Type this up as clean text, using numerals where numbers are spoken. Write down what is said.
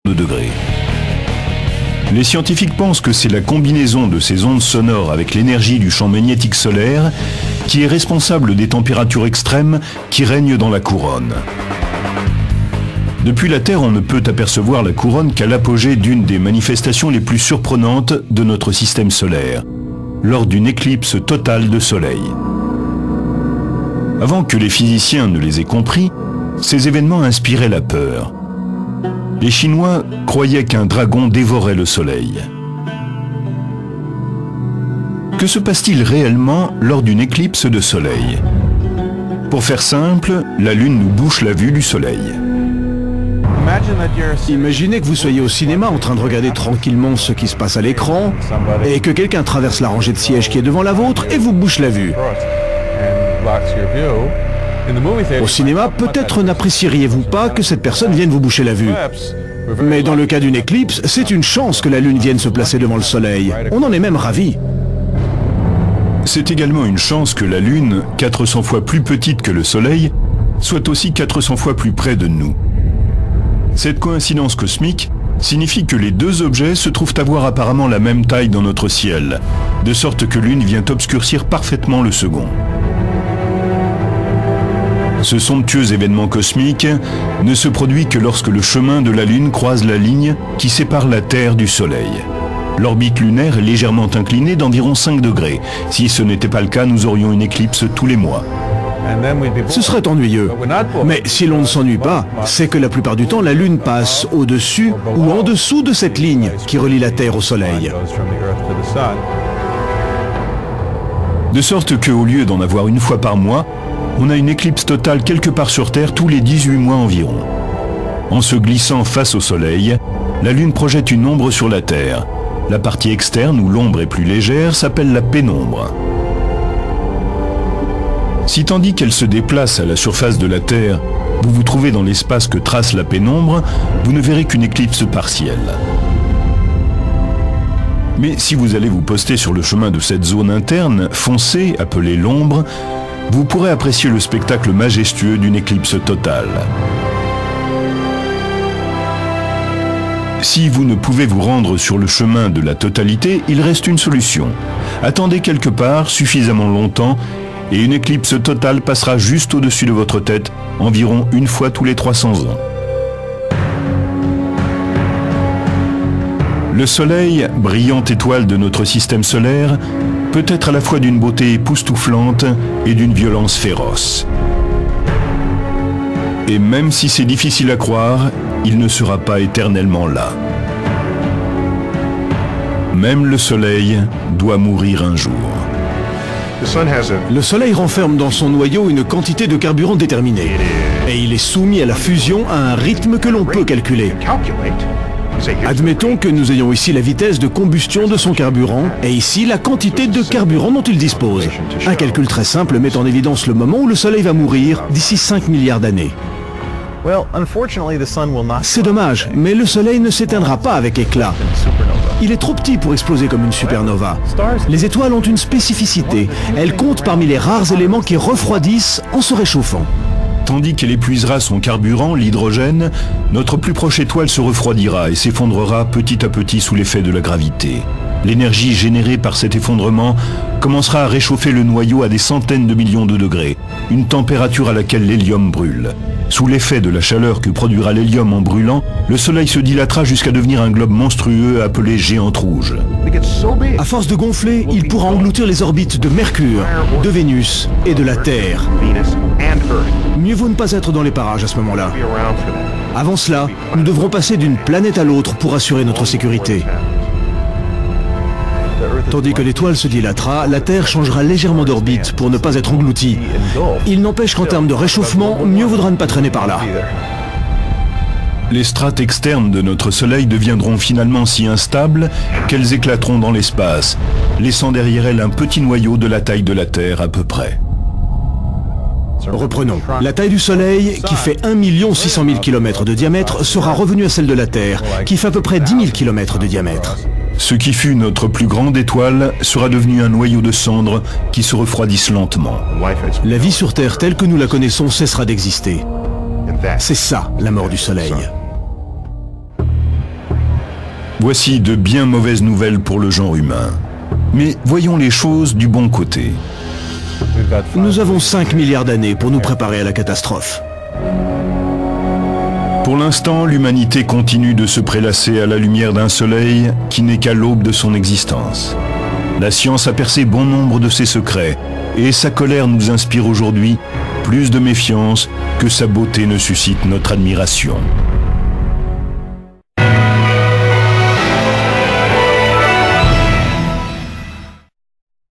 de degrés. Les scientifiques pensent que c'est la combinaison de ces ondes sonores avec l'énergie du champ magnétique solaire qui est responsable des températures extrêmes qui règnent dans la couronne. Depuis la Terre, on ne peut apercevoir la couronne qu'à l'apogée d'une des manifestations les plus surprenantes de notre système solaire, lors d'une éclipse totale de soleil. Avant que les physiciens ne les aient compris, ces événements inspiraient la peur. Les Chinois croyaient qu'un dragon dévorait le soleil. Que se passe-t-il réellement lors d'une éclipse de soleil? Pour faire simple, la Lune nous bouche la vue du soleil. Imaginez que vous soyez au cinéma en train de regarder tranquillement ce qui se passe à l'écran et que quelqu'un traverse la rangée de sièges qui est devant la vôtre et vous bouche la vue. Au cinéma, peut-être n'apprécieriez-vous pas que cette personne vienne vous boucher la vue. Mais dans le cas d'une éclipse, c'est une chance que la Lune vienne se placer devant le Soleil. On en est même ravis. C'est également une chance que la Lune, 400 fois plus petite que le Soleil, soit aussi 400 fois plus près de nous. Cette coïncidence cosmique signifie que les deux objets se trouvent avoir apparemment la même taille dans notre ciel, de sorte que l'une vient obscurcir parfaitement le second. Ce somptueux événement cosmique ne se produit que lorsque le chemin de la Lune croise la ligne qui sépare la Terre du Soleil. L'orbite lunaire est légèrement inclinée d'environ 5 degrés. Si ce n'était pas le cas, nous aurions une éclipse tous les mois. Ce serait ennuyeux. Mais si l'on ne s'ennuie pas, c'est que la plupart du temps, la Lune passe au-dessus ou en dessous de cette ligne qui relie la Terre au Soleil. De sorte qu'au lieu d'en avoir une fois par mois, on a une éclipse totale quelque part sur Terre tous les 18 mois environ. En se glissant face au Soleil, la Lune projette une ombre sur la Terre. La partie externe, où l'ombre est plus légère, s'appelle la pénombre. Si tandis qu'elle se déplace à la surface de la Terre, vous vous trouvez dans l'espace que trace la pénombre, vous ne verrez qu'une éclipse partielle. Mais si vous allez vous poster sur le chemin de cette zone interne, foncée, appelée l'ombre, vous pourrez apprécier le spectacle majestueux d'une éclipse totale. Si vous ne pouvez vous rendre sur le chemin de la totalité, il reste une solution. Attendez quelque part suffisamment longtemps et une éclipse totale passera juste au-dessus de votre tête, environ une fois tous les 300 ans. Le Soleil, brillante étoile de notre système solaire, peut être à la fois d'une beauté époustouflante et d'une violence féroce. Et même si c'est difficile à croire, il ne sera pas éternellement là. Même le Soleil doit mourir un jour. Le Soleil renferme dans son noyau une quantité de carburant déterminée. Et il est soumis à la fusion à un rythme que l'on peut calculer. Admettons que nous ayons ici la vitesse de combustion de son carburant et ici la quantité de carburant dont il dispose. Un calcul très simple met en évidence le moment où le Soleil va mourir d'ici 5 milliards d'années. C'est dommage, mais le Soleil ne s'éteindra pas avec éclat. Il est trop petit pour exploser comme une supernova. Les étoiles ont une spécificité. Elles comptent parmi les rares éléments qui refroidissent en se réchauffant. Tandis qu'elle épuisera son carburant, l'hydrogène, notre plus proche étoile se refroidira et s'effondrera petit à petit sous l'effet de la gravité. L'énergie générée par cet effondrement commencera à réchauffer le noyau à des centaines de millions de degrés, une température à laquelle l'hélium brûle. Sous l'effet de la chaleur que produira l'hélium en brûlant, le Soleil se dilatera jusqu'à devenir un globe monstrueux appelé géante rouge. À force de gonfler, il pourra engloutir les orbites de Mercure, de Vénus et de la Terre. Mieux vaut ne pas être dans les parages à ce moment-là. Avant cela, nous devrons passer d'une planète à l'autre pour assurer notre sécurité. Tandis que l'étoile se dilatera, la Terre changera légèrement d'orbite pour ne pas être engloutie. Il n'empêche qu'en termes de réchauffement, mieux vaudra ne pas traîner par là. Les strates externes de notre Soleil deviendront finalement si instables qu'elles éclateront dans l'espace, laissant derrière elles un petit noyau de la taille de la Terre à peu près. Reprenons. La taille du Soleil, qui fait 1 600 000 km de diamètre, sera revenue à celle de la Terre, qui fait à peu près 10 000 km de diamètre. Ce qui fut notre plus grande étoile sera devenu un noyau de cendres qui se refroidissent lentement. La vie sur Terre telle que nous la connaissons cessera d'exister. C'est ça, la mort du Soleil. Voici de bien mauvaises nouvelles pour le genre humain. Mais voyons les choses du bon côté. Nous avons 5 milliards d'années pour nous préparer à la catastrophe. Pour l'instant, l'humanité continue de se prélasser à la lumière d'un soleil qui n'est qu'à l'aube de son existence. La science a percé bon nombre de ses secrets, et sa colère nous inspire aujourd'hui plus de méfiance que sa beauté ne suscite notre admiration.